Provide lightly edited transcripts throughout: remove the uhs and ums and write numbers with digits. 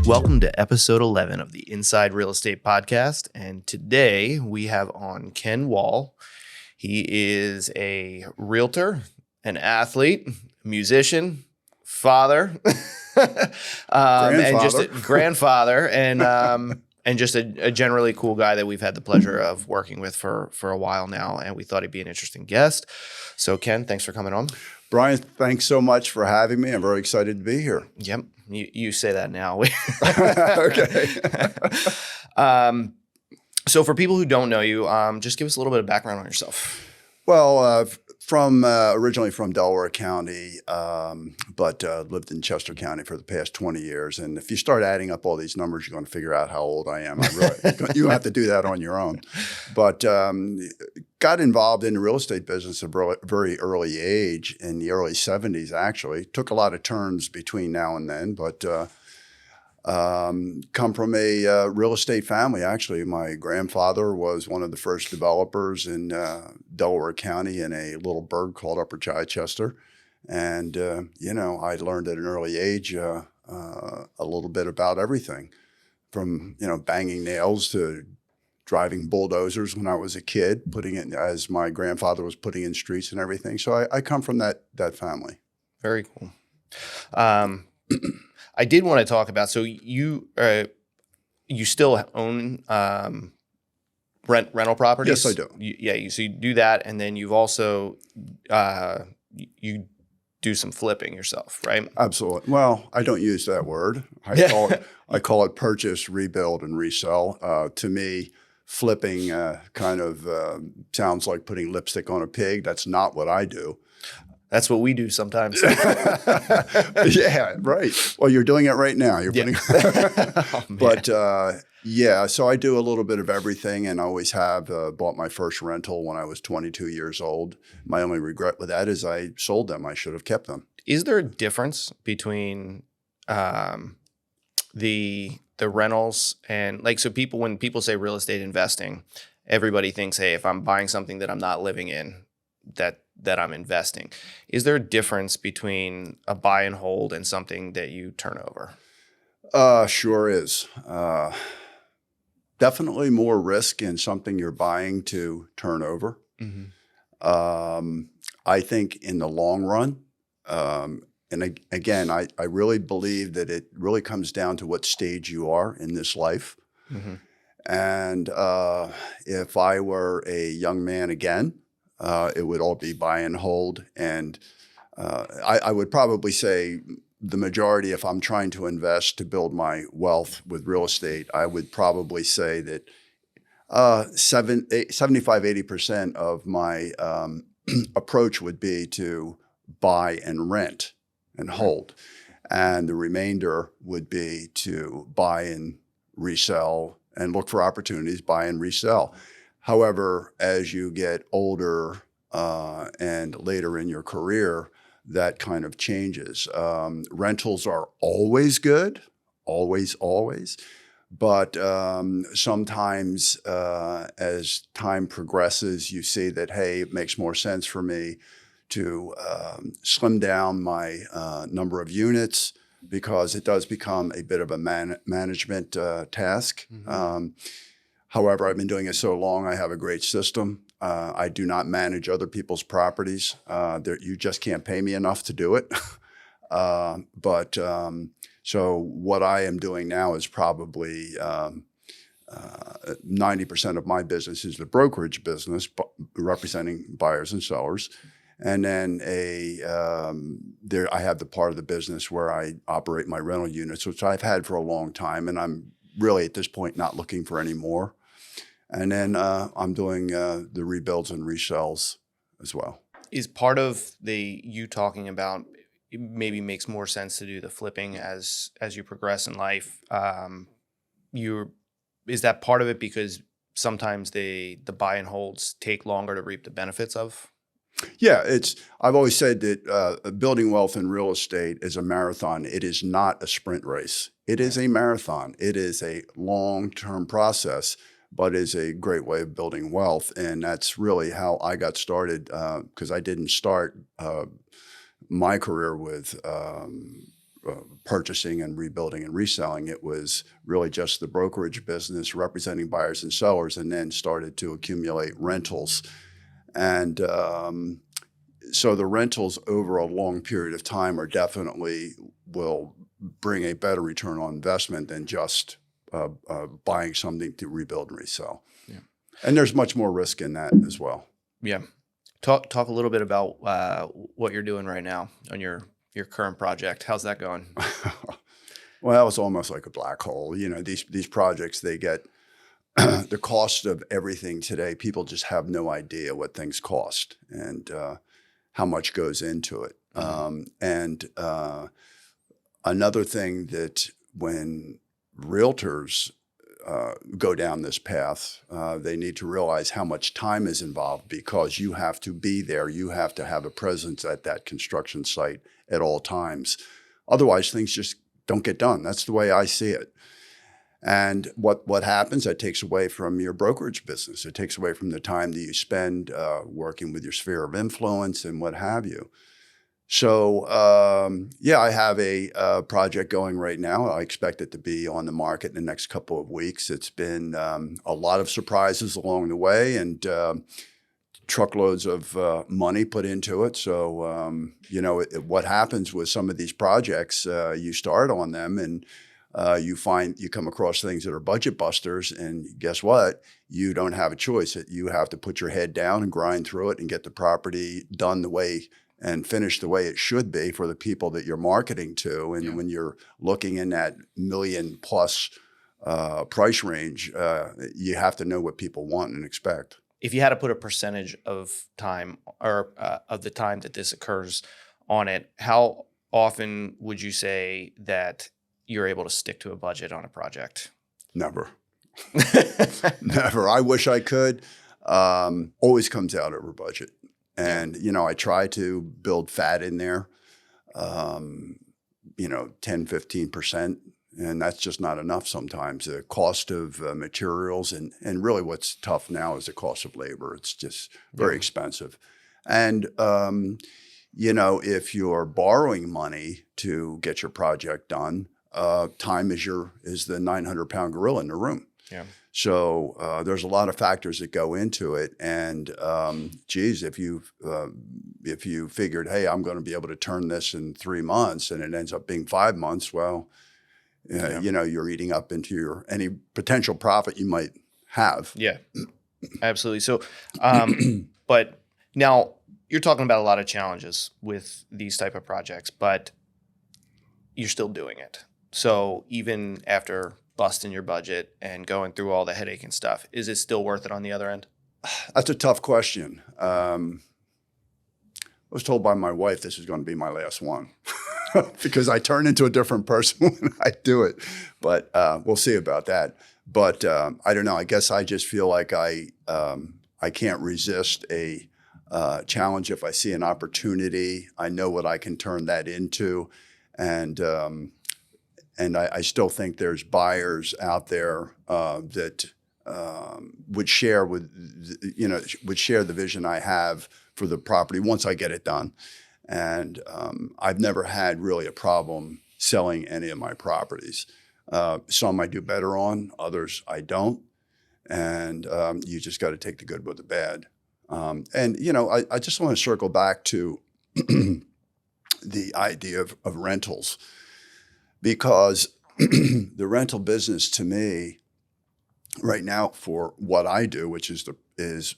Welcome to episode 11 of the Inside Real Estate Podcast. And today we have on Ken Wall. He is a realtor, an athlete, musician, father, and just a grandfather, and just a generally cool guy that we've had the pleasure of working with for a while now. And we thought he'd be an interesting guest. So Ken, thanks for coming on. Brian, thanks so much for having me. I'm very excited to be here. Yep. You say that now. Okay. So for people who don't know you, just give us a little bit of background on yourself. Well, originally from Delaware County, but lived in Chester County for the past 20 years. And if you start adding up all these numbers, you're going to figure out how old I am. You have to do that on your own. But got involved in the real estate business at a very early age, in the early 70s, actually. Took a lot of turns between now and then, but come from a real estate family. Actually, my grandfather was one of the first developers in Delaware County in a little burg called Upper Chichester. And, I learned at an early age a little bit about everything, from, banging nails to driving bulldozers when I was a kid, putting it as my grandfather was putting in streets and everything. So I come from that family. Very cool. I did want to talk about, so you still own rental properties? Yes, I do. So you do that, and then you've also you do some flipping yourself, right? Absolutely. Well, I don't use that word. I call it purchase, rebuild, and resell. To me, flipping kind of sounds like putting lipstick on a pig. That's not what I do. That's what we do sometimes. Yeah, right. Well, you're doing it right now. You're putting. Oh, but so I do a little bit of everything, and I always have. Bought my first rental when I was 22 years old. My only regret with that is I sold them. I should have kept them. Is there a difference between the rentals and when people say real estate investing, everybody thinks, hey, if I'm buying something that I'm not living in, that I'm investing. Is there a difference between a buy and hold and something that you turn over? Sure is. Definitely more risk in something you're buying to turn over. Mm-hmm. I think in the long run, and again, I really believe that it really comes down to what stage you are in this life. Mm-hmm. And if I were a young man again, it would all be buy and hold. And I would probably say the majority, if I'm trying to invest to build my wealth with real estate, I would probably say that 75-80% of my approach would be to buy and rent and hold. And the remainder would be to buy and resell and look for opportunities, buy and resell. However, as you get older and later in your career, that kind of changes. Rentals are always good, always. But sometimes as time progresses, you see that, hey, it makes more sense for me to slim down my number of units, because it does become a bit of a management task. Mm-hmm. However, I've been doing it so long, I have a great system. I do not manage other people's properties. You just can't pay me enough to do it. So what I am doing now is probably 90% of my business is the brokerage business, representing buyers and sellers. And then I have the part of the business where I operate my rental units, which I've had for a long time, and I'm really at this point not looking for any more. And then I'm doing the rebuilds and resells as well. Is part of you talking about it maybe makes more sense to do the flipping as you progress in life? Is that part of it because sometimes the buy and holds take longer to reap the benefits of? Yeah, I've always said that building wealth in real estate is a marathon. It is not a sprint race. It is a marathon. It is a long-term process, but is a great way of building wealth. And that's really how I got started, because I didn't start my career with purchasing and rebuilding and reselling. It was really just the brokerage business representing buyers and sellers, and then started to accumulate rentals. And so the rentals over a long period of time are definitely will bring a better return on investment than just buying something to rebuild and resell. Yeah. And there's much more risk in that as well. Yeah. Talk a little bit about what you're doing right now on your current project. How's that going? Well, it's almost like a black hole. You know, these projects, they get the cost of everything today. People just have no idea what things cost and how much goes into it. And another thing that when realtors go down this path, they need to realize how much time is involved, because you have to be there. You have to have a presence at that construction site at all times. Otherwise, things just don't get done. That's the way I see it. And what happens, that takes away from your brokerage business. It takes away from the time that you spend working with your sphere of influence and what have you. So, I have a project going right now. I expect it to be on the market in the next couple of weeks. It's been a lot of surprises along the way, and truckloads of money put into it. So, what happens with some of these projects, you start on them and you come across things that are budget busters, and guess what? You don't have a choice. You have to put your head down and grind through it and get the property done the way and finished the way it should be for the people that you're marketing to. And when you're looking in that $1 million plus price range, you have to know what people want and expect. If you had to put a percentage of time or of the time that this occurs on it, how often would you say that you're able to stick to a budget on a project? Never. Never. I wish I could. Always comes out over budget. And, I try to build fat in there, 10, 15%. And that's just not enough sometimes. The cost of materials and really what's tough now is the cost of labor. It's just very expensive. And, if you're borrowing money to get your project done, time is the 900-pound gorilla in the room. Yeah. So there's a lot of factors that go into it, and if you figured, hey, I'm going to be able to turn this in 3 months, and it ends up being 5 months, well, you're eating up into any potential profit you might have. Yeah, absolutely. So, but now you're talking about a lot of challenges with these type of projects, but you're still doing it. So even after busting your budget and going through all the headache and stuff, is it still worth it on the other end? That's a tough question. I was told by my wife this is going to be my last one because I turn into a different person when I do it. But we'll see about that. But I don't know. I guess I just feel like I can't resist a challenge. If I see an opportunity, I know what I can turn that into. And I still think there's buyers out there that would share the vision I have for the property once I get it done. And I've never had really a problem selling any of my properties. Some I do better on, others I don't. And you just got to take the good with the bad. I just want to circle back to the idea of rentals. Because the rental business to me right now for what I do, which is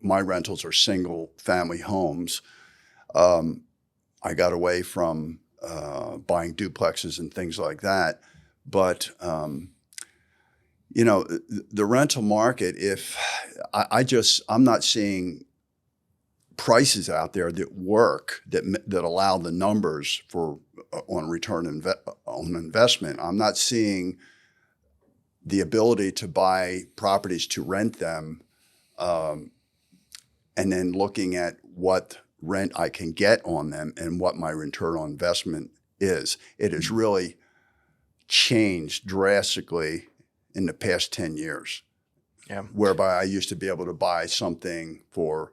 my rentals are single family homes. I got away from buying duplexes and things like that. But, the rental market, I'm not seeing prices out there that work, that allow the numbers for on return on investment. I'm not seeing the ability to buy properties to rent them, and then looking at what rent I can get on them and what my return on investment is. It has really changed drastically in the past 10 years. Yeah. Whereby I used to be able to buy something for,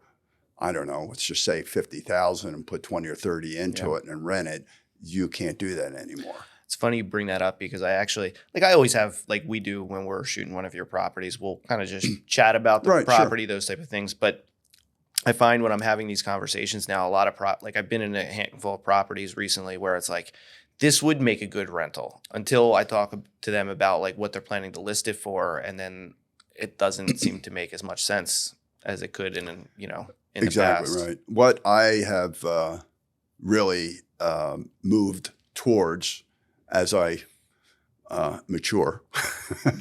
I don't know, let's just say $50,000 and put 20 or 30 into it and rent it. you can't do that anymore. It's funny you bring that up because I actually, like I always have, like we do when we're shooting one of your properties, we'll kind of just chat about the Right, property, sure. those type of things. But I find when I'm having these conversations now, a lot of like I've been in a handful of properties recently where it's like, this would make a good rental until I talk to them about like what they're planning to list it for. And then it doesn't seem to make as much sense as it could in the Exactly past. right. What I have really moved towards as I mature,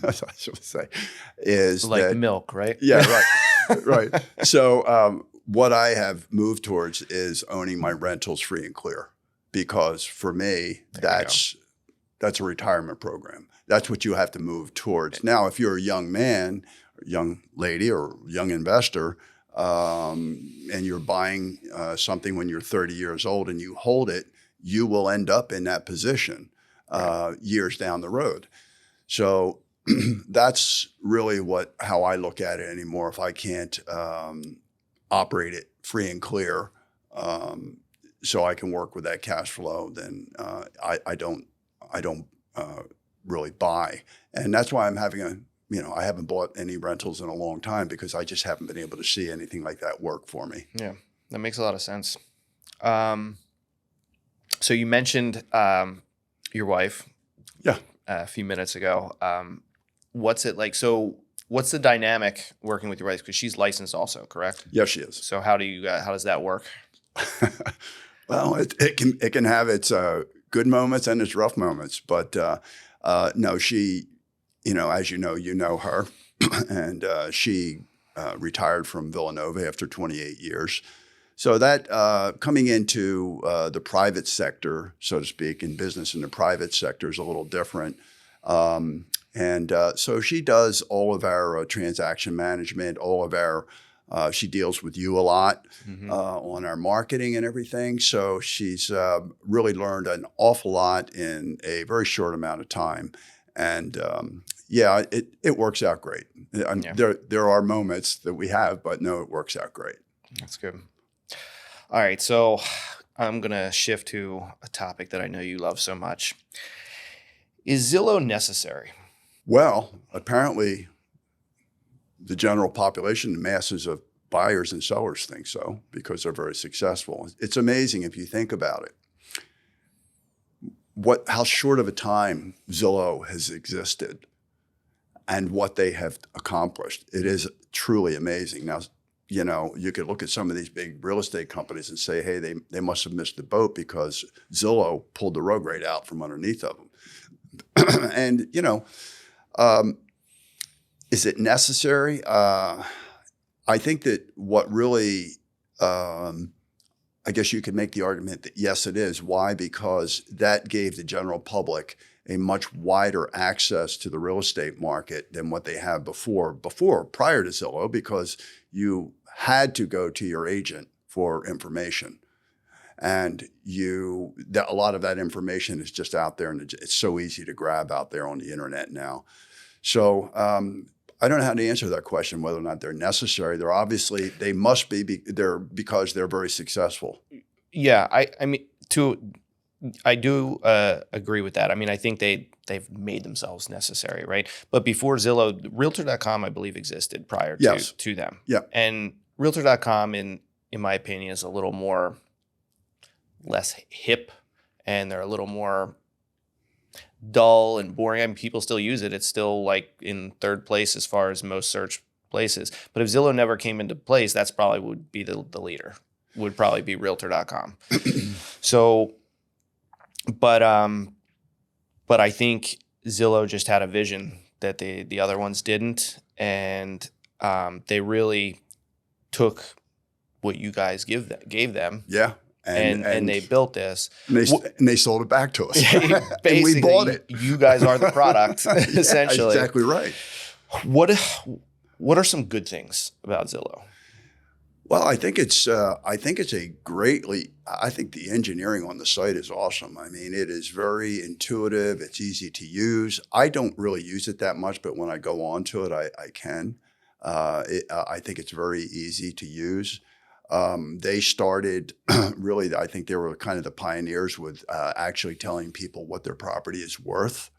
as I should say, is Like that milk, right? yeah, right, right. So what I have moved towards is owning my rentals free and clear, because for me that's a retirement program. That's what you have to move towards. Now, if you're a young man, or young lady, or young investor, and you're buying something when you're 30 years old and you hold it, you will end up in that position years down the road. So that's really how I look at it anymore. If I can't operate it free and clear, so I can work with that cash flow, then I don't really buy. And that's why I'm having I haven't bought any rentals in a long time, because I just haven't been able to see anything like that work for me. Yeah, that makes a lot of sense. So you mentioned your wife Yeah. a few minutes ago. What's it like? So what's the dynamic working with your wife? Because she's licensed also, correct? Yes, she is. So how does that work? Well, it can have its good moments and its rough moments, but no, she, as you know her, and she retired from Villanova after 28 years. So that coming into the private sector, so to speak, in business in the private sector is a little different. So she does all of our transaction management, all of our, she deals with you a lot on our marketing and everything. So she's really learned an awful lot in a very short amount of time. And it works out great. There are moments that we have, but no, it works out great. That's good. All right, so I'm going to shift to a topic that I know you love so much. Is Zillow necessary? Well, apparently the general population, the masses of buyers and sellers think so, because they're very successful. It's amazing if you think about it. How short of a time Zillow has existed and what they have accomplished. It is truly amazing. Now, you could look at some of these big real estate companies and say, hey, they must have missed the boat because Zillow pulled the rug right out from underneath of them. And, is it necessary? I think that what really, I guess you could make the argument that yes, it is. Why? Because that gave the general public a much wider access to the real estate market than what they have before prior to Zillow, because you had to go to your agent for information. And a lot of that information is just out there, and it's so easy to grab out there on the internet now. So I don't know how to answer that question, whether or not they're necessary. They must be because they're very successful. Yeah, I do agree with that. I mean, I think they've made themselves necessary, right? But before Zillow, Realtor.com, I believe, existed prior to them. Yeah. And Realtor.com, in my opinion, is a little more less hip, and they're a little more dull and boring. I mean, people still use it. It's still like in third place as far as most search places. But if Zillow never came into place, that's probably would be the leader. Would probably be Realtor.com. So, but I think Zillow just had a vision that the other ones didn't, and they really took what you guys gave them. Yeah. And they built this. And they sold it back to us. Basically, and we bought it. You guys are the product, essentially. Exactly right. What are some good things about Zillow? Well, I think I think the engineering on the site is awesome. I mean, it is very intuitive. It's easy to use. I don't really use it that much, but when I go on to it, I can. I think it's very easy to use. They started really, I think they were kind of the pioneers with actually telling people what their property is worth.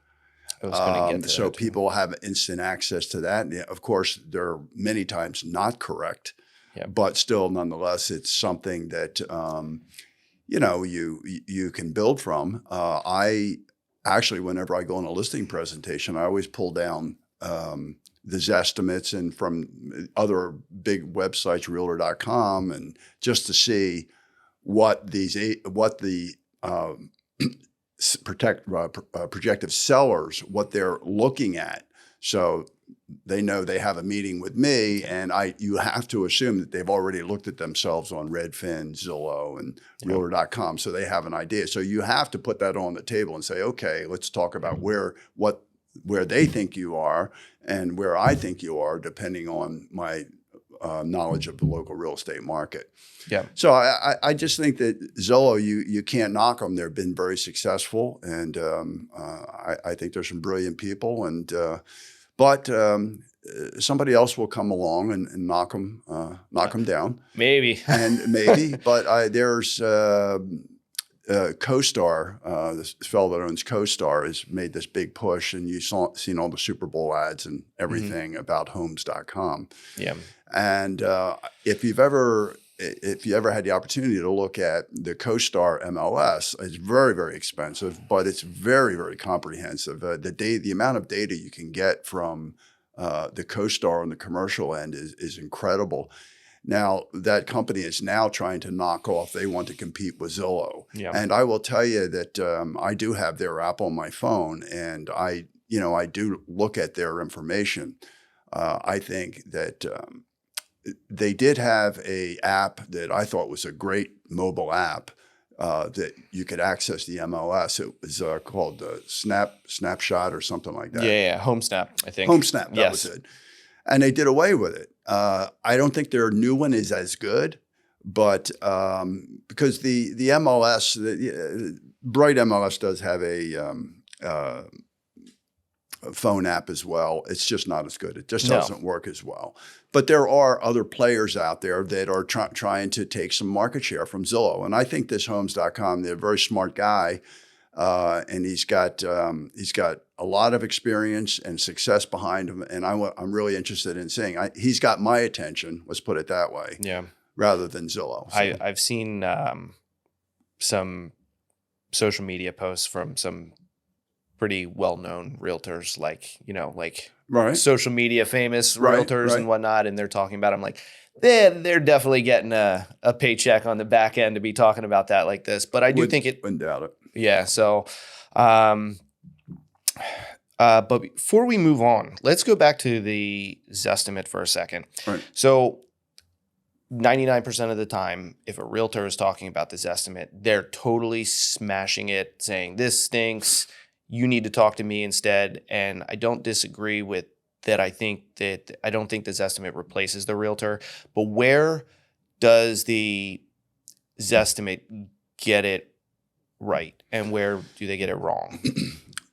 I was going to get to So that too. people have instant access to that. And of course, they're many times not correct, Yeah. but still, nonetheless, it's something that you can build from. I actually, whenever I go on a listing presentation, I always pull down the Zestimates and from other big websites, Realtor.com, and just to see what the projective sellers, what they're looking at. So they know they have a meeting with me, and you have to assume that they've already looked at themselves on Redfin, Zillow, and Realtor.com, so they have an idea. So you have to put that on the table and say, okay, let's talk about where they think you are and where I think you are, depending on my knowledge of the local real estate market. Yeah. So I just think that Zillow, you can't knock them. They've been very successful, and I think there's some brilliant people, and but somebody else will come along and knock them down. Maybe. But there's CoStar, this fellow that owns CoStar, has made this big push, and you've seen all the Super Bowl ads and everything about homes.com. Yeah. And if you ever had the opportunity to look at the CoStar MLS, it's very, very expensive, but it's very, very comprehensive. The amount of data you can get from the CoStar on the commercial end is incredible. Now, that company is now trying to knock off. They want to compete with Zillow. Yeah. And I will tell you that I do have their app on my phone, and I do look at their information. I think that they did have a app that I thought was a great mobile app that you could access the MLS. It was called Snapshot or something like that. Yeah. HomeSnap, I think. HomeSnap, that was it. And they did away with it. I don't think their new one is as good, but because the MLS, Bright MLS does have a phone app as well. It's just not as good. It just doesn't work as well. But there are other players out there that are trying to take some market share from Zillow. And I think this Homes.com, they're a very smart guy. And he's got a lot of experience and success behind him, and I'm really interested in seeing. He's got my attention. Let's put it that way. Yeah. Rather than Zillow. So. I've seen some social media posts from some pretty well-known realtors, like right. social media famous realtors and whatnot, and they're talking about. I'm like, they're definitely getting a paycheck on the back end to be talking about that like this. But I do think it. Wouldn't doubt it. Yeah. So, but before we move on, let's go back to the Zestimate for a second. Right. So 99% of the time, if a realtor is talking about this Zestimate, they're totally smashing it, saying this stinks. You need to talk to me instead. And I don't disagree with that. I don't think the Zestimate replaces the realtor, but where does the Zestimate get it right, and where do they get it wrong?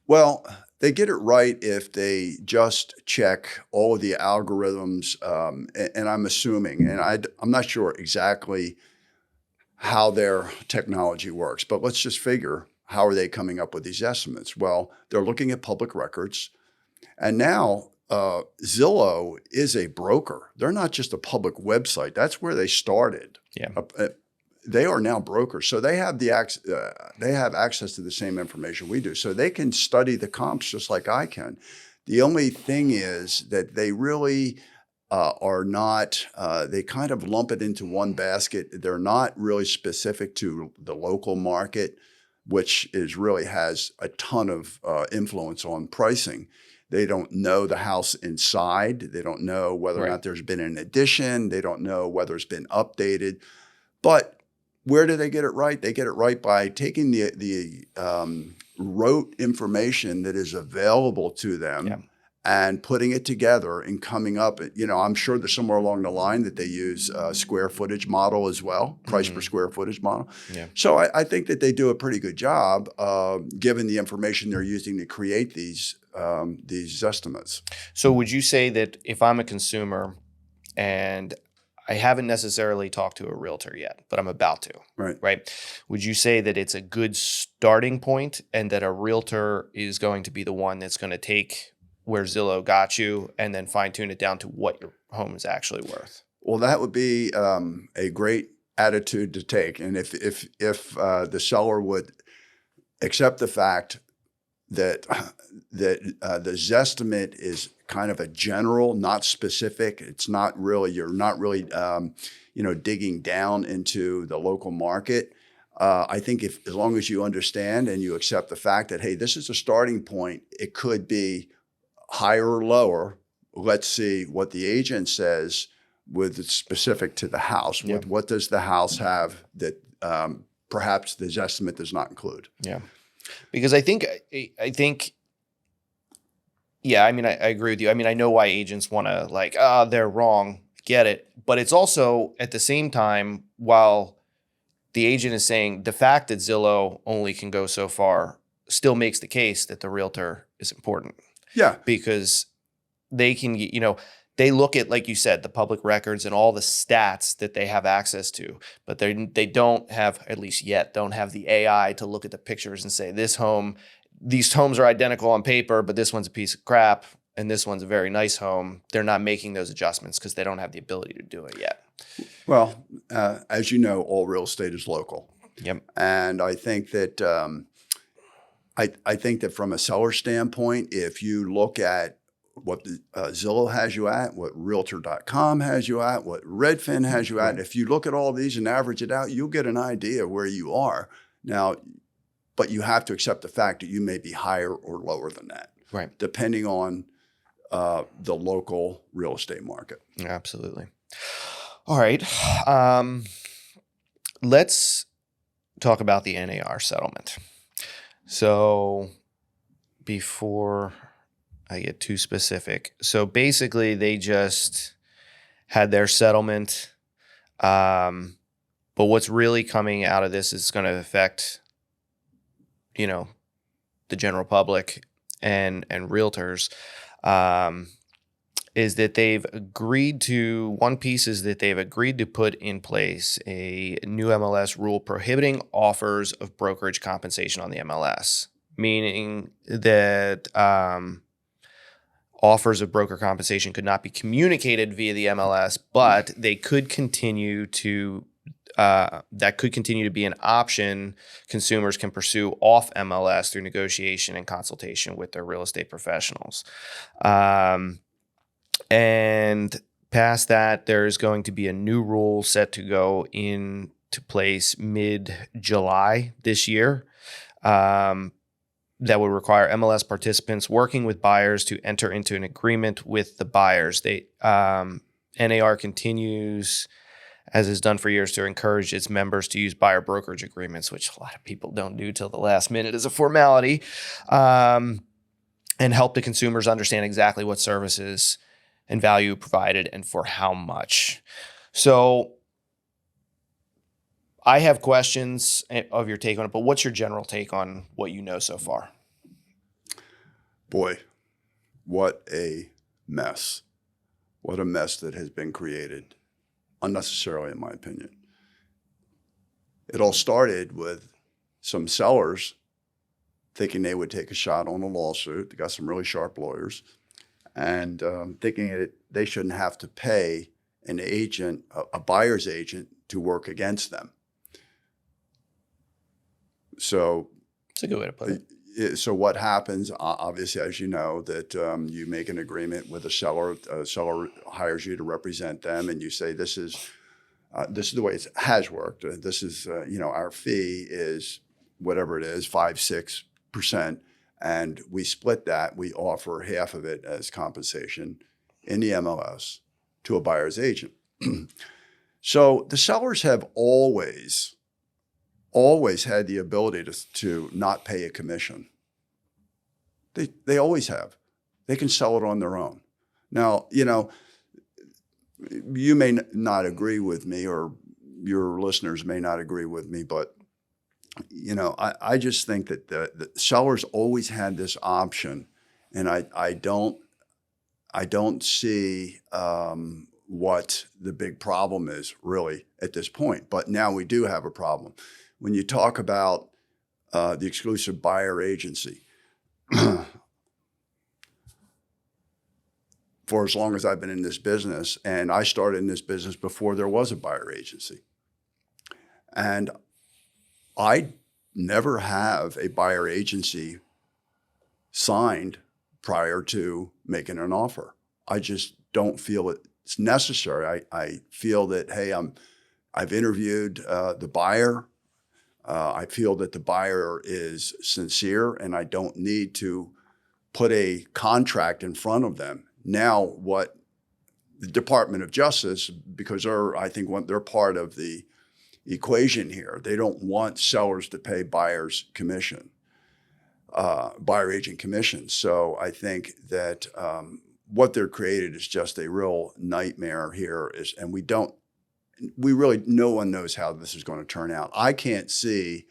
Well, they get it right if they just check all of the algorithms, and I'm assuming, and I'm not sure exactly how their technology works, but let's just figure, how are they coming up with these estimates? Well, they're looking at public records, and now Zillow is a broker. They're not just a public website. That's where they started. Yeah. They are now brokers, so they have access to the same information we do. So they can study the comps just like I can. The only thing is that they really are not. They kind of lump it into one basket. They're not really specific to the local market, which really has a ton of influence on pricing. They don't know the house inside. They don't know whether or not there's been an addition. They don't know whether it's been updated, but where do they get it right? They get it right by taking the rote information that is available to them and putting it together and coming up. I'm sure there's somewhere along the line that they use a square footage model as well, price per square footage model. Yeah. So I think that they do a pretty good job given the information they're using to create these estimates. So would you say that if I'm a consumer and I haven't necessarily talked to a realtor yet, but I'm about to. Right. Right. Would you say that it's a good starting point and that a realtor is going to be the one that's going to take where Zillow got you and then fine tune it down to what your home is actually worth? Well, that would be a great attitude to take. And if the seller would accept the fact that the Zestimate is kind of a general, not specific. It's not really, you're not really digging down into the local market. I think as long as you understand and you accept the fact that, hey, this is a starting point, it could be higher or lower. Let's see what the agent says with specific to the house. Yeah. What does the house have that perhaps the Zestimate does not include? Yeah. Because I think, yeah, I mean, I agree with you. I mean, I know why agents want to they're wrong, get it. But it's also at the same time, while the agent is saying the fact that Zillow only can go so far still makes the case that the realtor is important. Yeah. Because they can, they look at, like you said, the public records and all the stats that they have access to, but they don't have, at least yet, don't have the AI to look at the pictures and say these homes are identical on paper, but this one's a piece of crap and this one's a very nice home. They're not making those adjustments because they don't have the ability to do it yet. Well, as you know, all real estate is local. Yep. And I think that I think that from a seller standpoint, if you look at what Zillow has you at, what Realtor.com has you at, what Redfin has you at, if you look at all these and average it out, you'll get an idea where you are. Now, but you have to accept the fact that you may be higher or lower than that, right? Depending on the local real estate market. Absolutely. All right. Let's talk about the NAR settlement. So before I get too specific, so basically they just had their settlement. But what's really coming out of this is going to affect, the general public and realtors, is that they've agreed to, one piece is that they've agreed to put in place a new MLS rule prohibiting offers of brokerage compensation on the MLS, meaning that offers of broker compensation could not be communicated via the MLS, but they could continue to that could continue to be an option consumers can pursue off MLS through negotiation and consultation with their real estate professionals. And past that, there's going to be a new rule set to go into place mid-July this year that would require MLS participants working with buyers to enter into an agreement with the buyers. NAR continues, as is done for years, to encourage its members to use buyer brokerage agreements, which a lot of people don't do till the last minute as a formality, and help the consumers understand exactly what services and value provided and for how much. So I have questions of your take on it, but what's your general take on what you know so far? Boy, what a mess. What a mess that has been created unnecessarily, in my opinion. It all started with some sellers thinking they would take a shot on a lawsuit. They got some really sharp lawyers, and thinking that they shouldn't have to pay an agent, a buyer's agent, to work against them. So it's a good way to put it. So what happens, obviously, as you know, that you make an agreement with a seller hires you to represent them, and you say, this is the way it has worked. This is, our fee is whatever it is, 5-6%, and we split that. We offer half of it as compensation in the MLS to a buyer's agent. So the sellers have always had the ability to not pay a commission. They always have. They can sell it on their own. Now, you may not agree with me, or your listeners may not agree with me, but I just think that the sellers always had this option, and I don't see what the big problem is really at this point. But now we do have a problem. When you talk about the exclusive buyer agency, for as long as I've been in this business, and I started in this business before there was a buyer agency, and I never have a buyer agency signed prior to making an offer. I just don't feel it's necessary. I feel that, hey, I've interviewed the buyer. I feel that the buyer is sincere, and I don't need to put a contract in front of them. Now, what the Department of Justice, because they're part of the equation here, they don't want sellers to pay buyers commission, buyer agent commission. So I think that what they're created is just a real nightmare here. And no one knows how this is going to turn out. I can't see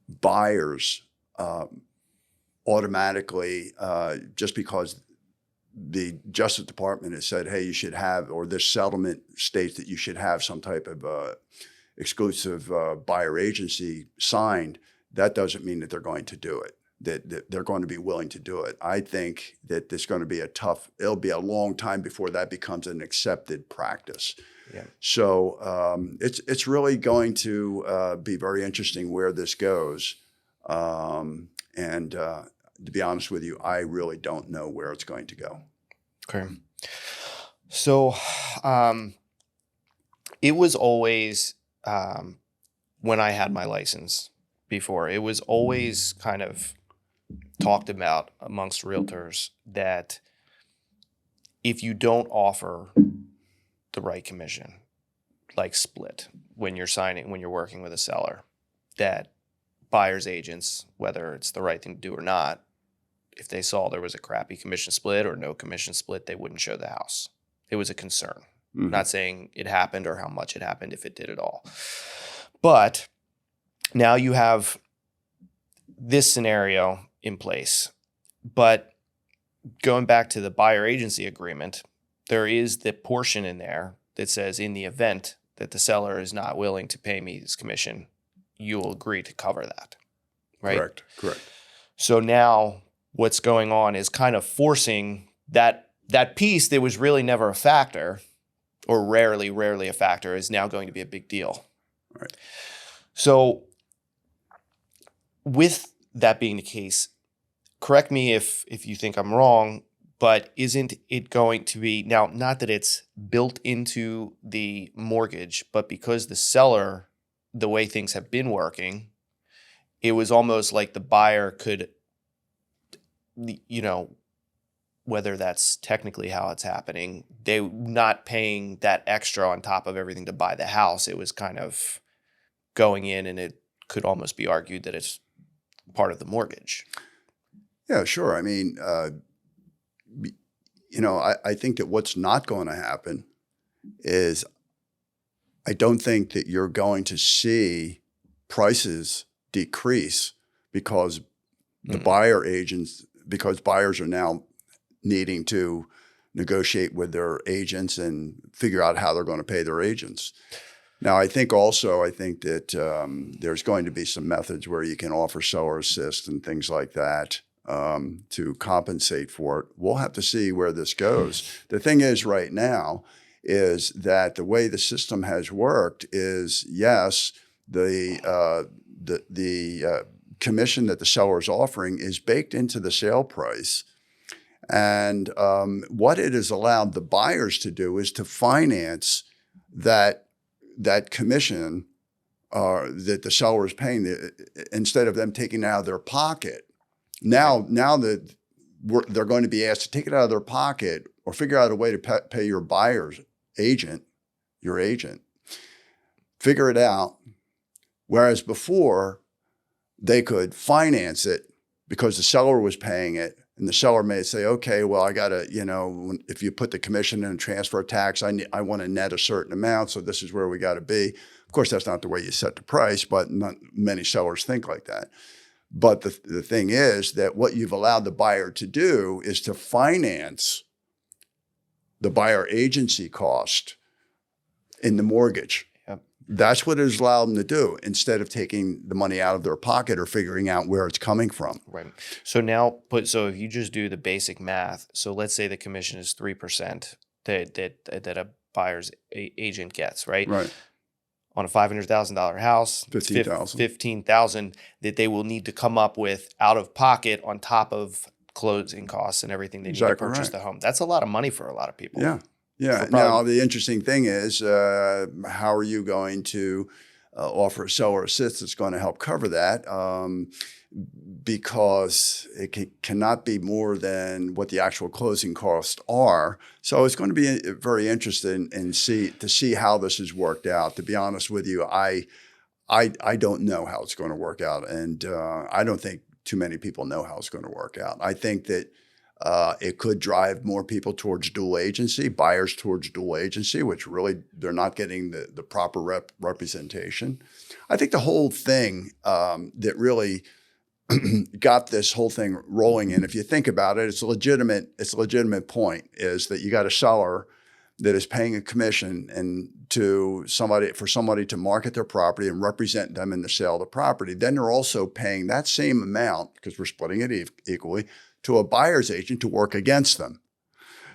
buyers automatically, just because the Justice Department has said, hey, you should have, or this settlement states that you should have some type of exclusive buyer agency signed, that doesn't mean that they're going to do it, that they're going to be willing to do it. I think that it's going to be it'll be a long time before that becomes an accepted practice. Yeah. So it's really going to be very interesting where this goes. And to be honest with you, I really don't know where it's going to go. Okay. So it was always, when I had my license before, it was always kind of talked about amongst realtors that if you don't offer the right commission, like split, when you're working with a seller, that buyer's agents, whether it's the right thing to do or not, if they saw there was a crappy commission split or no commission split, they wouldn't show the house. It was a concern. Mm-hmm. I'm not saying it happened or how much it happened, if it did at all. But now you have this scenario in place. But going back to the buyer agency agreement, there is the portion in there that says, in the event that the seller is not willing to pay me this commission, you will agree to cover that, right? Correct. So now what's going on is kind of forcing that piece that was really never a factor, or rarely a factor, is now going to be a big deal. Right. So with that being the case, correct me if you think I'm wrong, but isn't it going to be, now, not that it's built into the mortgage, but because the seller, the way things have been working, it was almost like the buyer could, whether that's technically how it's happening, they not paying that extra on top of everything to buy the house. It was kind of going in, and it could almost be argued that it's part of the mortgage. Yeah, sure. I mean, I think that what's not going to happen is, I don't think that you're going to see prices decrease because the buyer agents, because buyers are now needing to negotiate with their agents and figure out how they're going to pay their agents. Now, I think that there's going to be some methods where you can offer seller assist and things like that to compensate for it. We'll have to see where this goes. The thing is right now is that the way the system has worked is, yes, the commission that the seller is offering is baked into the sale price. And what it has allowed the buyers to do is to finance that commission that the seller is paying, instead of them taking it out of their pocket. Now that they're going to be asked to take it out of their pocket or figure out a way to pay your buyer's agent, figure it out. Whereas before, they could finance it because the seller was paying it. And the seller may say, okay, well, I got to, if you put the commission in a transfer tax, I want to net a certain amount, so this is where we got to be. Of course, that's not the way you set the price, but not many sellers think like that. But the thing is that what you've allowed the buyer to do is to finance the buyer agency cost in the mortgage. Yep. That's what it has allowed them to do instead of taking the money out of their pocket or figuring out where it's coming from. Right. So now so if you just do the basic math, so let's say the commission is 3% that a buyer's agent gets, right? Right. On a $500,000 house, $15,000. $15,000 that they will need to come up with out of pocket on top of closing costs and everything they need to purchase the home. That's a lot of money for a lot of people. Yeah. Yeah. Now, the interesting thing is, how are you going to offer a seller assist that's going to help cover that? Because it cannot be more than what the actual closing costs are. So it's going to be very interesting to see how this has worked out. To be honest with you, I don't know how it's going to work out, and I don't think too many people know how it's going to work out. I think that it could drive more people towards dual agency, buyers towards dual agency, which really they're not getting the proper representation. I think the whole thing that really got this whole thing rolling in, if you think about it, it's a legitimate point, is that you got a seller that is paying a commission for somebody to market their property and represent them in the sale of the property. Then they're also paying that same amount, because we're splitting it equally, to a buyer's agent to work against them.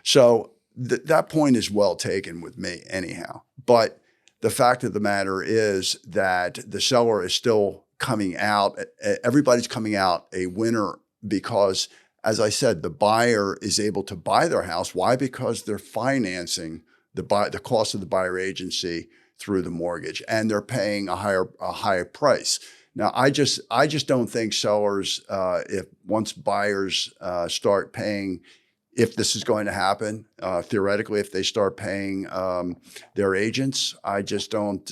So that point is well taken with me anyhow. But the fact of the matter is that the seller is still coming out, everybody's coming out a winner, because, as I said, the buyer is able to buy their house. Why? Because they're financing the cost of the buyer agency through the mortgage, and they're paying a higher price. Now, I just don't think sellers, once buyers start paying, if this is going to happen, theoretically, if they start paying their agents, I don't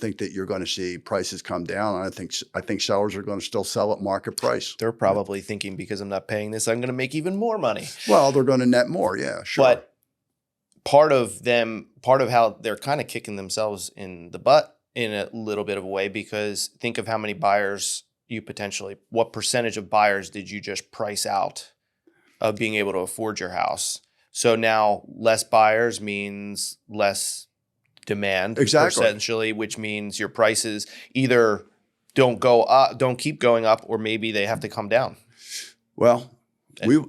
think that you're going to see prices come down. I think sellers are going to still sell at market price. They're probably thinking, because I'm not paying this, I'm going to make even more money. Well, they're going to net more, yeah, sure. But part of how they're kind of kicking themselves in the butt in a little bit of a way, because think of how many buyers what percentage of buyers did you just price out of being able to afford your house? So now less buyers means less demand, exactly, essentially, which means your prices either don't go up, don't keep going up, or maybe they have to come down. Well,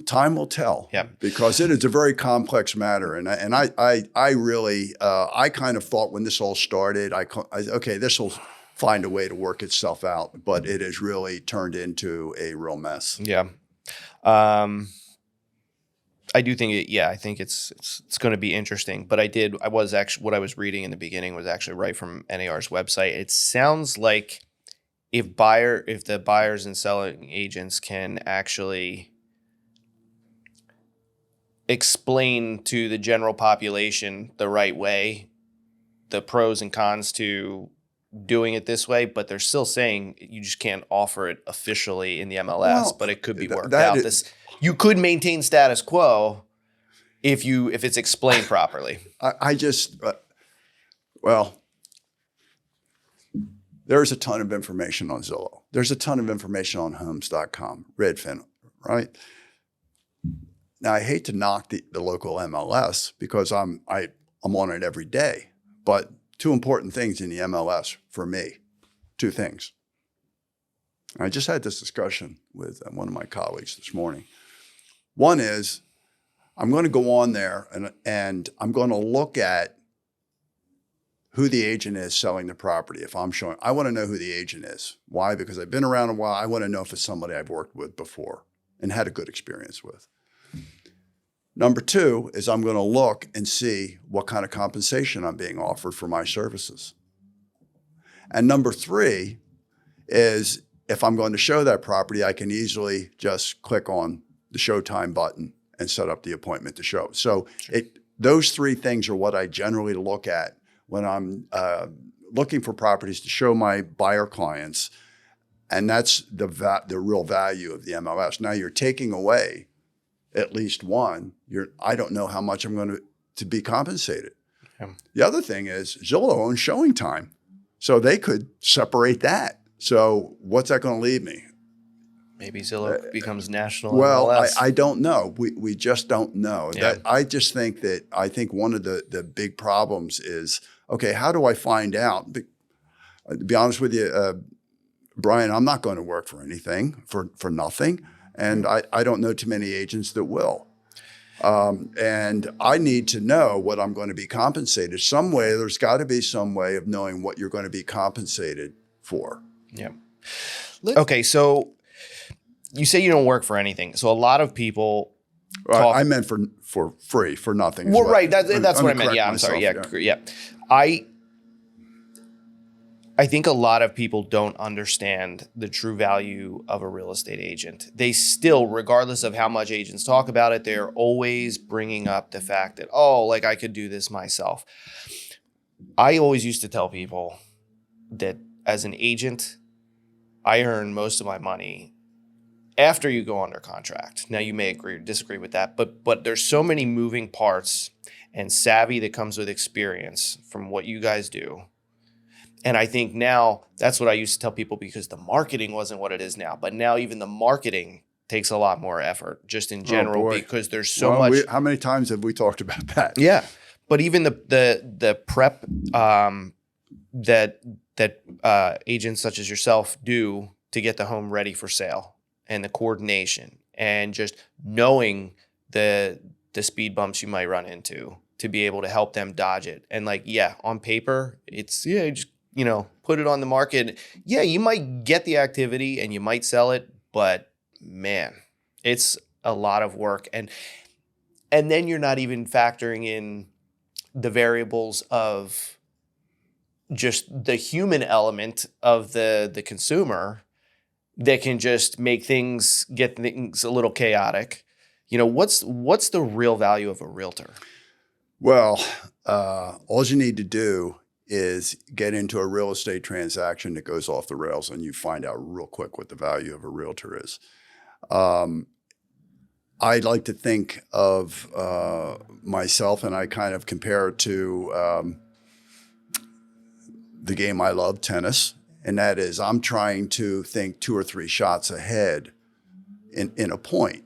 time will tell. Yeah. Because it is a very complex matter, and I really I kind of thought when this all started, okay, this will find a way to work itself out, but it has really turned into a real mess. Yeah. I do think I think it's going to be interesting. But what I was reading in the beginning was actually right from NAR's website. It sounds like if the buyers and selling agents can actually explain to the general population the right way, the pros and cons to doing it this way, but they're still saying you just can't offer it officially in the MLS, well, but it could be worked out. You could maintain status quo if it's explained properly. There's a ton of information on Zillow. There's a ton of information on homes.com, Redfin, right? Now, I hate to knock the local MLS because I'm on it every day, but two important things in the MLS for me, two things. I just had this discussion with one of my colleagues this morning. One is I'm going to go on there and I'm going to look at who the agent is selling the property. If I'm showing, I want to know who the agent is. Why? Because I've been around a while. I want to know if it's somebody I've worked with before and had a good experience with. Number two is I'm going to look and see what kind of compensation I'm being offered for my services. And number three is if I'm going to show that property, I can easily just click on the Showtime button and set up the appointment to show. So those three things are what I generally look at when I'm looking for properties to show my buyer clients. And that's the real value of the MLS. Now you're taking away at least one. I don't know how much I'm going to be compensated. Yeah. The other thing is Zillow owns showing time. So they could separate that. So what's that going to leave me? Maybe Zillow becomes national Well, MLS. I don't know. We just don't know. Yeah. I just think that one of the big problems is, okay, how do I find out? To be honest with you, Brian, I'm not going to work for anything, for nothing. And I don't know too many agents that will. And I need to know what I'm going to be compensated. Some way, there's got to be some way of knowing what you're going to be compensated for. Yeah. Okay, so you say you don't work for anything. So a lot of people talk. I meant for free, for nothing. Well, right. That's what I meant. Yeah, I'm sorry. Yeah. I think a lot of people don't understand the true value of a real estate agent. They still, regardless of how much agents talk about it, they're always bringing up the fact that, oh, like I could do this myself. I always used to tell people that as an agent, I earn most of my money after you go under contract. Now, you may agree or disagree with that, but there's so many moving parts and savvy that comes with experience from what you guys do. And I think now that's what I used to tell people, because the marketing wasn't what it is now. But now even the marketing takes a lot more effort just in general, because there's so much. How many times have we talked about that? Yeah. But even the prep that agents such as yourself do to get the home ready for sale, and the coordination, and just knowing the speed bumps you might run into to be able to help them dodge it. And like, yeah, on paper, it's, just, put it on the market. Yeah, you might get the activity and you might sell it, but man, it's a lot of work. And then you're not even factoring in the variables of just the human element of the consumer that can just get things a little chaotic. What's the real value of a realtor? Well, all you need to do is get into a real estate transaction that goes off the rails, and you find out real quick what the value of a realtor is. I like to think of myself, and I kind of compare it to the game I love, tennis, and that is I'm trying to think 2 or 3 shots ahead in a point.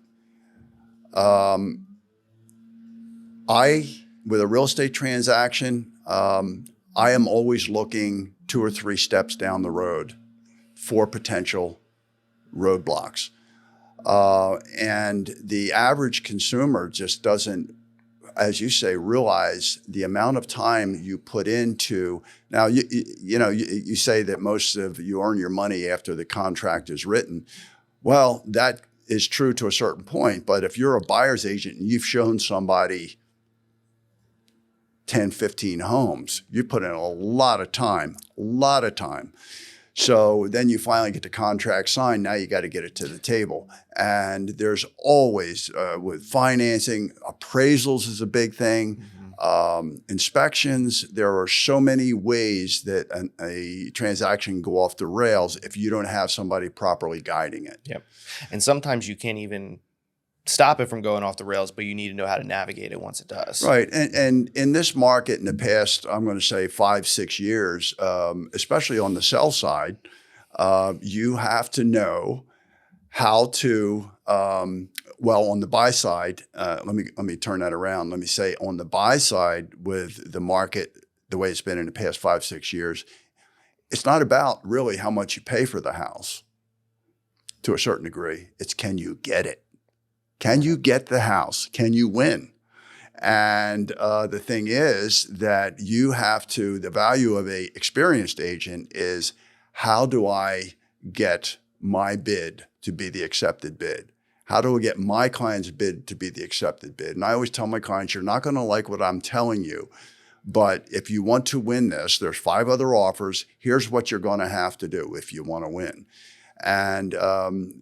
With a real estate transaction, I am always looking 2 or 3 steps down the road for potential roadblocks. And the average consumer just doesn't, as you say, realize the amount of time you put into. Now, you say that most of you earn your money after the contract is written. Well, that is true to a certain point. But if you're a buyer's agent and you've shown somebody 10, 15 homes, you put in a lot of time. So then you finally get the contract signed. Now you got to get it to the table. And there's always, with financing, appraisals is a big thing. Inspections, there are so many ways that a transaction can go off the rails if you don't have somebody properly guiding it. Yep. And sometimes you can't even stop it from going off the rails, but you need to know how to navigate it once it does. Right. And in this market in the past, I'm going to say 5-6 years, especially on the sell side, you have to know how to, on the buy side, let me turn that around. Let me say on the buy side, with the market the way it's been in the past 5-6 years, it's not about really how much you pay for the house to a certain degree. It's, can you get it? Can you get the house? Can you win? And the thing is that you have to, the value of a experienced agent is, how do I get my bid to be the accepted bid? How do I get my client's bid to be the accepted bid? And I always tell my clients, you're not going to like what I'm telling you, but if you want to win this, there's 5 other offers. Here's what you're going to have to do if you want to win. And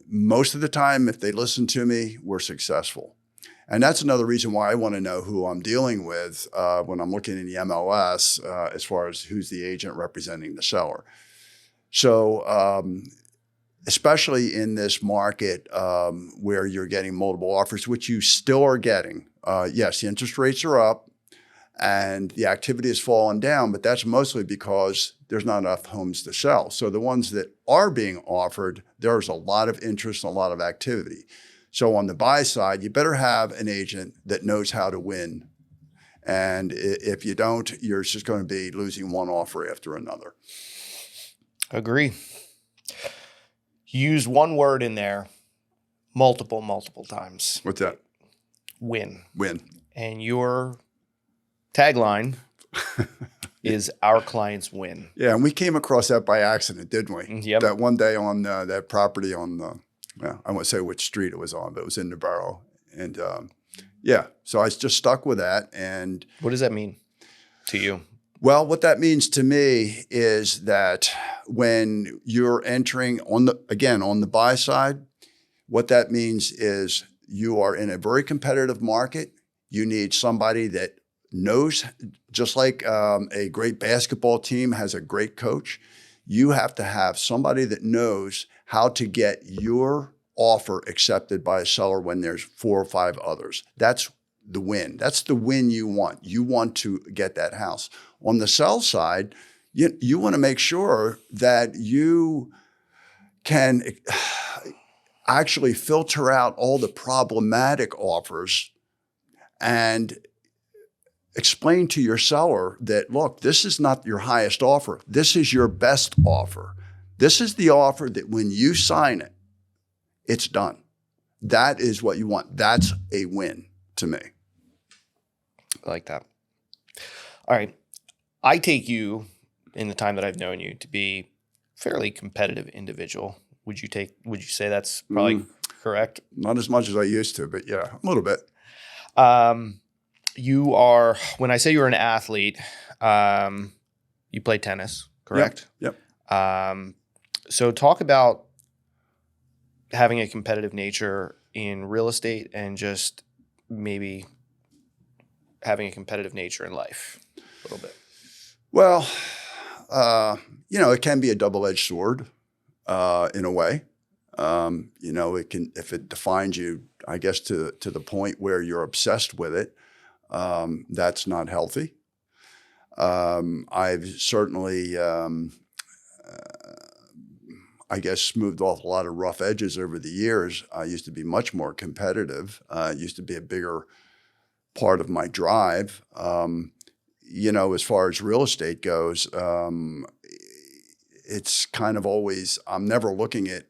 most of the time, if they listen to me, we're successful. And that's another reason why I want to know who I'm dealing with when I'm looking in the MLS as far as who's the agent representing the seller. So especially in this market where you're getting multiple offers, which you still are getting. Yes, the interest rates are up and the activity has fallen down, but that's mostly because there's not enough homes to sell. So the ones that are being offered, there's a lot of interest and a lot of activity. So on the buy side, you better have an agent that knows how to win. And if you don't, you're just going to be losing one offer after another. Agree. You use one word in there multiple times. What's that? Win. Win. And your tagline is our clients win. Yeah, and we came across that by accident, didn't we? Yep. That one day on that property on, well, I won't say which street it was on, but it was in the borough. And yeah, so I just stuck with that. And what does that mean to you? well, what that means to me is that when you're entering on the buy side, what that means is you are in a very competitive market. You need somebody that knows, just like a great basketball team has a great coach, you have to have somebody that knows how to get your offer accepted by a seller when there's 4 or 5 others. That's the win. That's the win you want. You want to get that house. On the sell side, you want to make sure that you can actually filter out all the problematic offers and explain to your seller that, look, this is not your highest offer. This is your best offer. This is the offer that when you sign it, it's done. That is what you want. That's a win to me. I like that. All right. I take you, in the time that I've known you, to be a fairly competitive individual. Would you say that's probably correct? Not as much as I used to, but yeah, a little bit. You are, when I say you're an athlete, you play tennis, correct? Yep. So talk about having a competitive nature in real estate and just maybe having a competitive nature in life a little bit. Well, it can be a double-edged sword in a way. It can, if it defines you, I guess, to the point where you're obsessed with it, that's not healthy. I've certainly, I guess, smoothed off a lot of rough edges over the years. I used to be much more competitive. It used to be a bigger part of my drive. As far as real estate goes, it's kind of always, I'm never looking at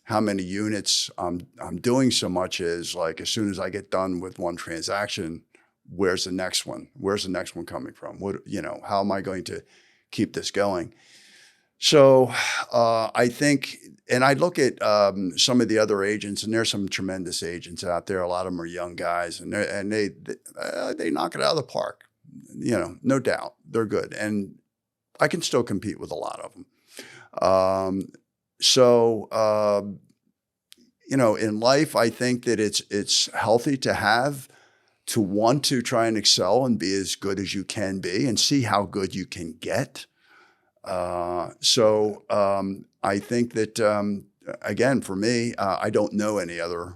how many units I'm doing so much as like, as soon as I get done with one transaction, where's the next one? Where's the next one coming from? How am I going to keep this going? So I think, and I look at some of the other agents, and there's some tremendous agents out there. A lot of them are young guys, and they knock it out of the park. No doubt, they're good, and I can still compete with a lot of them. In life, I think that it's healthy to want to try and excel and be as good as you can be and see how good you can get. I think that, again, for me, I don't know any other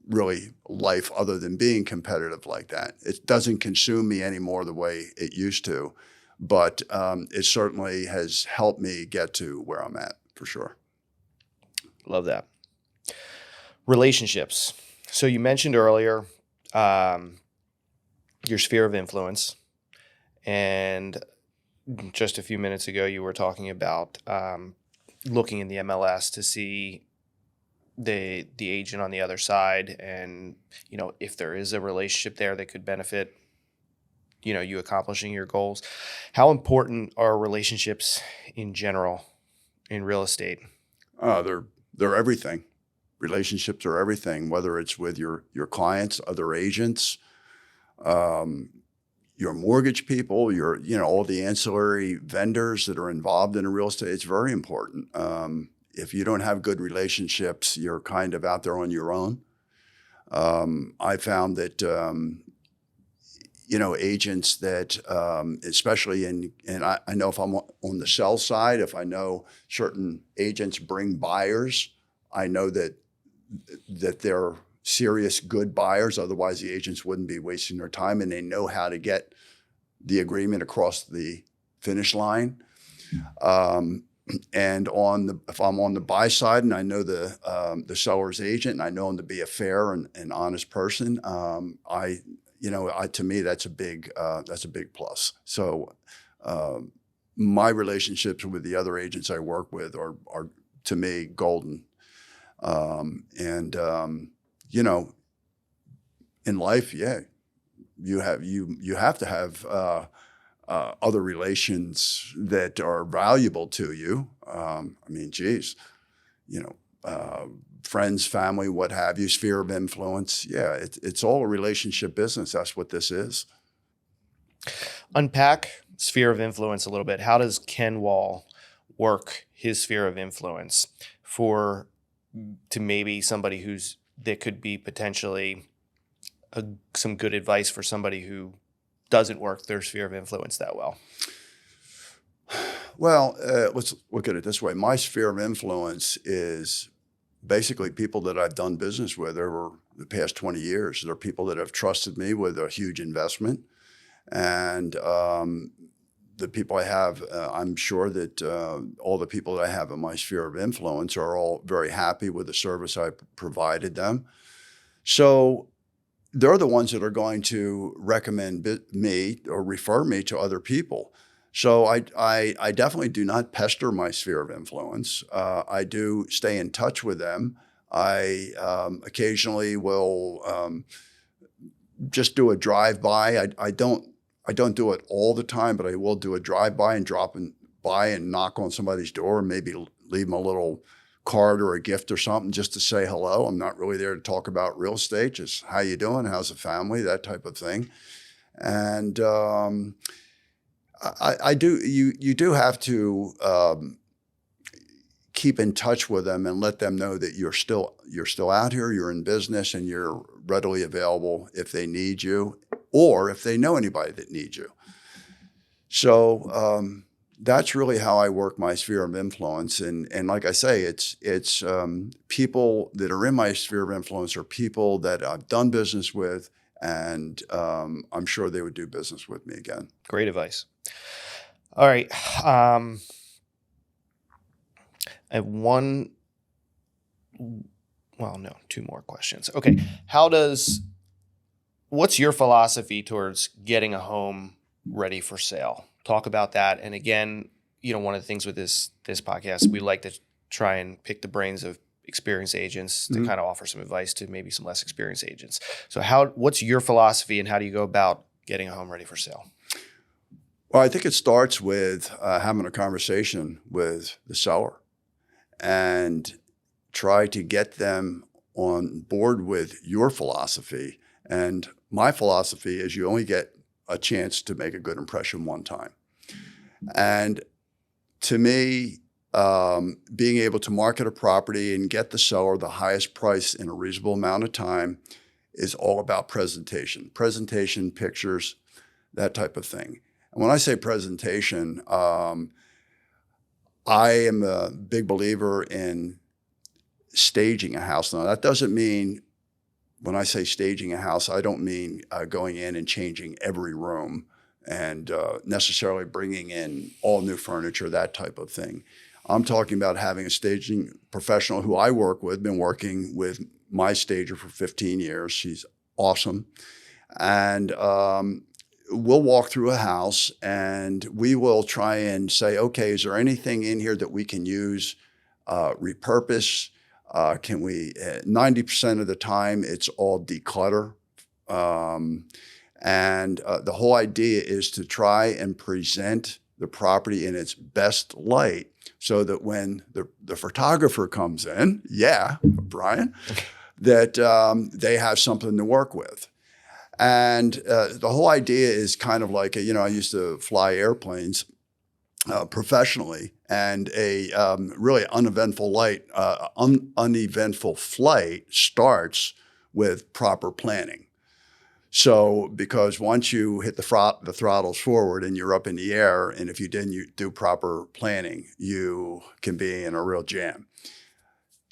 really life other than being competitive like that. It doesn't consume me anymore the way it used to, but it certainly has helped me get to where I'm at, for sure. Love that. Relationships. So you mentioned earlier your sphere of influence, and just a few minutes ago you were talking about looking in the MLS to see the agent on the other side, and if there is a relationship there that could benefit you accomplishing your goals. How important are relationships in general in real estate? They're everything. Relationships are everything, whether it's with your clients, other agents, your mortgage people, all the ancillary vendors that are involved in real estate. It's very important. If you don't have good relationships, you're kind of out there on your own. I found that, agents that, especially and I know if I'm on the sell side, if I know certain agents bring buyers, I know that they're serious, good buyers. Otherwise, the agents wouldn't be wasting their time, and they know how to get the agreement across the finish line. And if I'm on the buy side and I know the seller's agent and I know him to be a fair and honest person, to me that's a big plus. So my relationships with the other agents I work with are to me golden. In life, yeah, you have to have other relations that are valuable to you. Friends, family, what have you, sphere of influence. Yeah, it's all a relationship business. That's what this is. Unpack sphere of influence a little bit. How does Ken Wall work his sphere of influence to maybe somebody that could be potentially some good advice for somebody who doesn't work their sphere of influence that well? Well, let's look at it this way. My sphere of influence is basically people that I've done business with over the past 20 years. They're people that have trusted me with a huge investment. And the people I have, I'm sure that all the people that I have in my sphere of influence are all very happy with the service I provided them. So they're the ones that are going to recommend me or refer me to other people. So I definitely do not pester my sphere of influence. I do stay in touch with them. I occasionally will just do a drive-by. I don't do it all the time, but I will do a drive-by and drop by and knock on somebody's door and maybe leave them a little card or a gift or something just to say hello. I'm not really there to talk about real estate, just how you doing, how's the family, that type of thing. And I do. You do have to keep in touch with them and let them know that you're still out here, you're in business, and you're readily available if they need you or if they know anybody that needs you. So that's really how I work my sphere of influence. And like I say, it's people that are in my sphere of influence are people that I've done business with, and I'm sure they would do business with me again. Great advice. All right. I have two more questions. Okay. What's your philosophy towards getting a home ready for sale? Talk about that. And again, one of the things with this podcast, we like to try and pick the brains of experienced agents to kind of offer some advice to maybe some less experienced agents. So what's your philosophy and how do you go about getting a home ready for sale? Well, I think it starts with having a conversation with the seller and try to get them on board with your philosophy. And my philosophy is you only get a chance to make a good impression one time. And to me, being able to market a property and get the seller the highest price in a reasonable amount of time is all about presentation, pictures, that type of thing. And when I say presentation, I am a big believer in staging a house. Now, that doesn't mean, when I say staging a house, I don't mean going in and changing every room and necessarily bringing in all new furniture, that type of thing. I'm talking about having a staging professional who I work with, been working with my stager for 15 years. She's awesome. And we'll walk through a house and we will try and say, okay, is there anything in here that we can use, repurpose? Can we, 90% of the time, it's all declutter. And the whole idea is to try and present the property in its best light so that when the photographer comes in, Brian, that they have something to work with. And the whole idea is kind of like, I used to fly airplanes professionally, and a really uneventful flight starts with proper planning. So, because once you hit the throttles forward and you're up in the air, and if you didn't do proper planning, you can be in a real jam.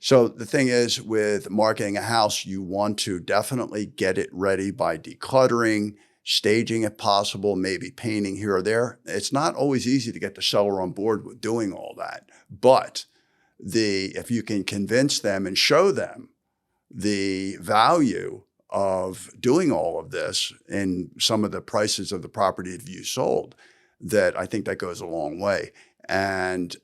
So the thing is, with marketing a house, you want to definitely get it ready by decluttering, staging if possible, maybe painting here or there. It's not always easy to get the seller on board with doing all that. But if you can convince them and show them the value of doing all of this in some of the prices of the property that you sold, that I think that goes a long way. And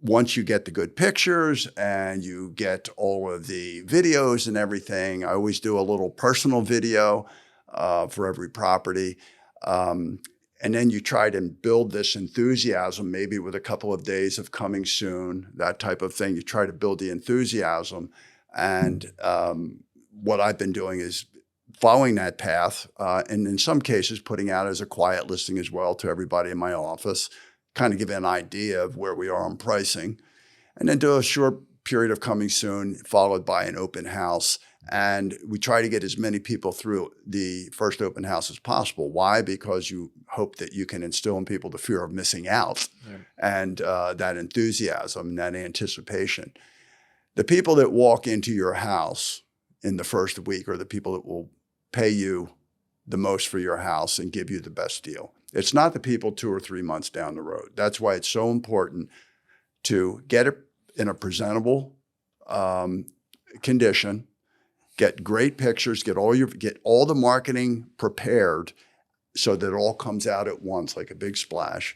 once you get the good pictures and you get all of the videos and everything, I always do a little personal video for every property. And then you try to build this enthusiasm, maybe with a couple of days of coming soon, that type of thing. You try to build the enthusiasm. And what I've been doing is following that path, and in some cases putting out as a quiet listing as well to everybody in my office, kind of give an idea of where we are on pricing, and then do a short period of coming soon, followed by an open house. And we try to get as many people through the first open house as possible. Why? Because you hope that you can instill in people the fear of missing out, and that enthusiasm and that anticipation. The people that walk into your house in the first week are the people that will pay you the most for your house and give you the best deal. It's not the people 2 or 3 months down the road. That's why it's so important to get it in a presentable condition, get great pictures, get all the marketing prepared so that it all comes out at once like a big splash.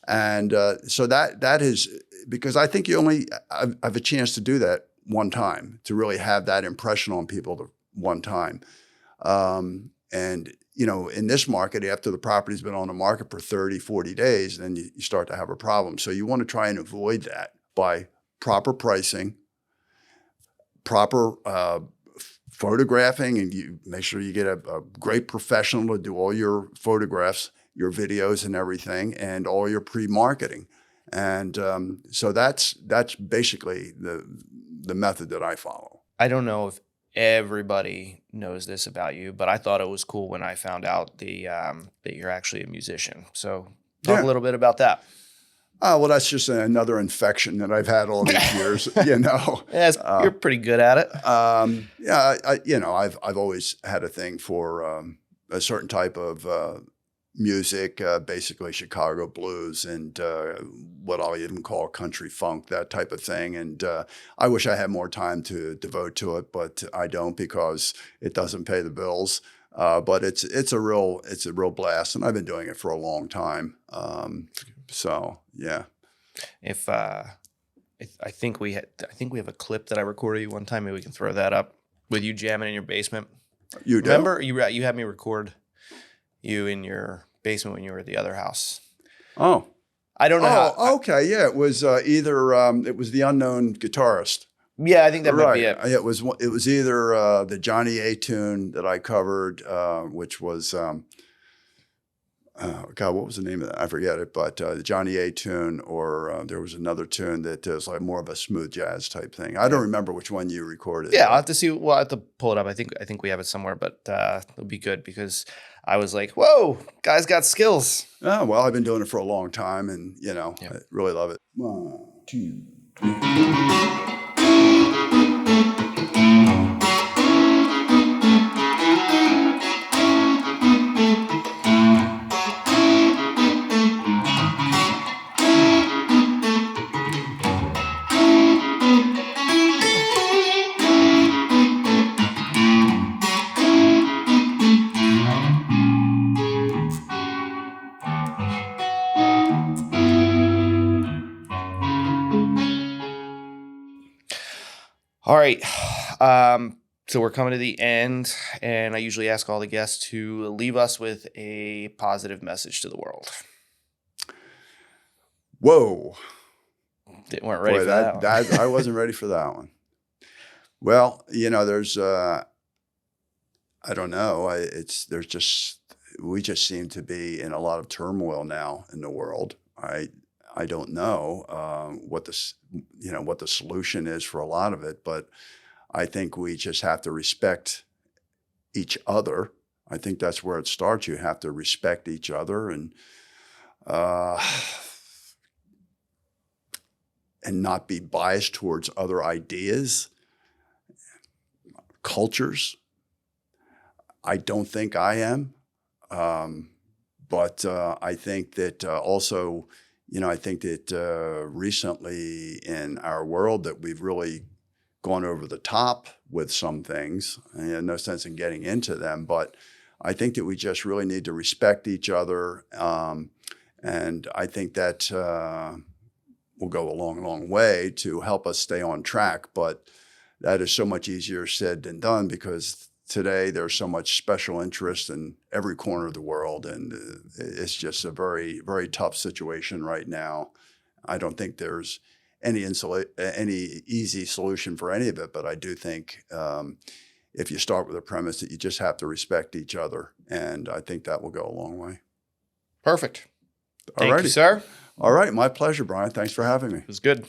And so that is, because I think you only have a chance to do that one time, to really have that impression on people the one time. And, you know, in this market, after the property's been on the market for 30, 40 days, then you start to have a problem. So you want to try and avoid that by proper pricing, proper photographing, and you make sure you get a great professional to do all your photographs, your videos and everything, and all your pre-marketing. And so that's basically the method that I follow. I don't know if everybody knows this about you, but I thought it was cool when I found out that you're actually a musician. So talk a little bit about that. Well, that's just another infection that I've had all these years, you know. Yeah, you're pretty good at it. I've always had a thing for a certain type of music, basically Chicago blues and what I'll even call country funk, that type of thing. And I wish I had more time to devote to it, but I don't, because it doesn't pay the bills. But it's a real blast, and I've been doing it for a long time. So yeah. I think we have a clip that I recorded you one time. Maybe we can throw that up with you jamming in your basement. You do? Remember you had me record you in your basement when you were at the other house. Oh, I don't know how. Okay, yeah, it was either it was the unknown guitarist. Yeah, I think that might be it. It was either the Johnny A tune that I covered, which was God, what was the name of that? I forget it, but the Johnny A tune, or there was another tune that was like more of a smooth jazz type thing. I don't remember which one you recorded. Yeah, I'll have to see. Well, I have to pull it up. I think we have it somewhere, but it'll be good, because I was like, whoa, guy's got skills. Oh, well, I've been doing it for a long time, and I really love it. 1, 2, 3. All right. So we're coming to the end, and I usually ask all the guests to leave us with a positive message to the world. Whoa. Weren't ready for that one. I wasn't ready for that one. Well, there's, I don't know. We just seem to be in a lot of turmoil now in the world. I don't know what the solution is for a lot of it, but I think we just have to respect each other. I think that's where it starts. You have to respect each other and not be biased towards other ideas, cultures. I don't think I am. But I think that also, I think that recently in our world that we've really gone over the top with some things. And no sense in getting into them, but I think that we just really need to respect each other. And I think that will go a long, long way to help us stay on track. But that is so much easier said than done because today there's so much special interest in every corner of the world. And it's just a very, very tough situation right now. I don't think there's any easy solution for any of it, but I do think if you start with a premise that you just have to respect each other, and I think that will go a long way. Perfect. Thank you, sir. All right, my pleasure, Brian. Thanks for having me. It was good.